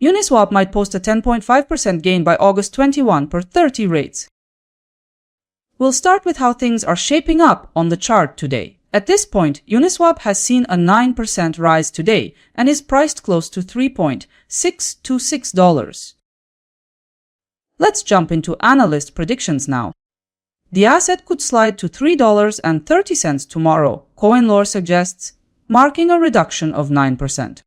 Uniswap might post a 10.5% gain by August 21 per 30 rates. We'll start with how things are shaping up on the chart today. At this point, Uniswap has seen a 9% rise today and is priced close to $3.626. Let's jump into analyst predictions now. The asset could slide to $3.30 tomorrow, CoinLore suggests, marking a reduction of 9%.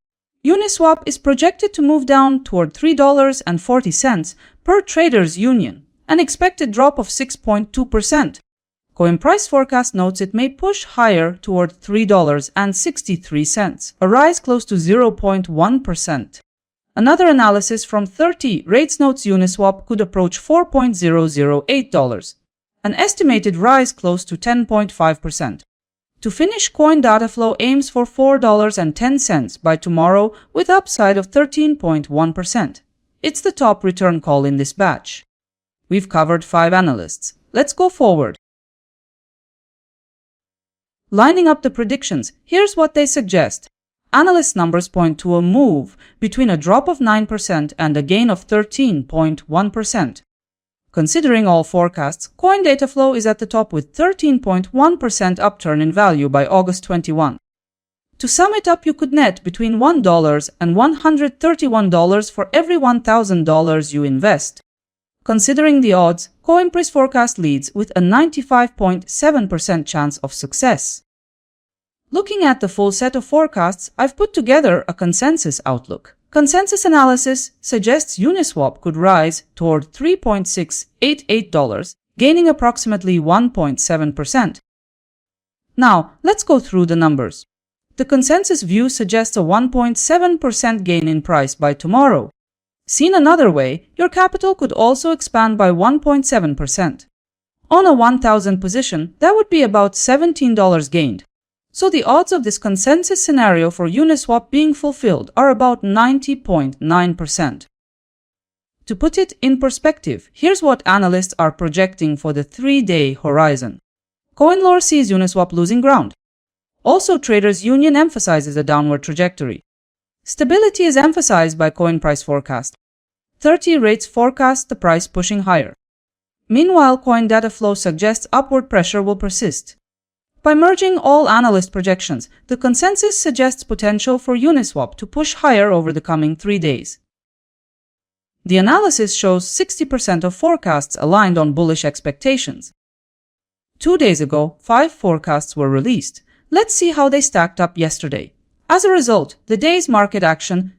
Uniswap is projected to move down toward $3.40 per Traders Union, an expected drop of 6.2%. Coin price forecast notes it may push higher toward $3.63, a rise close to 0.1%. Another analysis from 30 rates notes Uniswap could approach $4.008, an estimated rise close to 10.5%. To finish, Coin Dataflow aims for $4.10 by tomorrow with upside of 13.1%. It's the top return call in this batch. We've covered 5 analysts. Let's go forward. Lining up the predictions, here's what they suggest. Analyst numbers point to a move between a drop of 9% and a gain of 13.1%. Considering all forecasts, Coin Dataflow is at the top with 13.1% upturn in value by August 21. To sum it up, you could net between $1 and $131 for every $1,000 you invest. Considering the odds, CoinPrice forecast leads with a 95.7% chance of success. Looking at the full set of forecasts, I've put together a consensus outlook. Consensus analysis suggests Uniswap could rise toward $3.688, gaining approximately 1.7%. Now, let's go through the numbers. The consensus view suggests a 1.7% gain in price by tomorrow. Seen another way, your capital could also expand by 1.7%. On a 1,000 position, that would be about $17 gained. So the odds of this consensus scenario for Uniswap being fulfilled are about 90.9%. To put it in perspective, here's what analysts are projecting for the 3-day horizon. CoinLore sees Uniswap losing ground. Also, Traders Union emphasizes a downward trajectory. Stability is emphasized by coin price forecast. 30 rates forecast the price pushing higher. Meanwhile, Coin Dataflow suggests upward pressure will persist. By merging all analyst projections, the consensus suggests potential for Uniswap to push higher over the coming 3 days. The analysis shows 60% of forecasts aligned on bullish expectations. 2 days ago, 5 forecasts were released. Let's see how they stacked up yesterday. As a result, the day's market action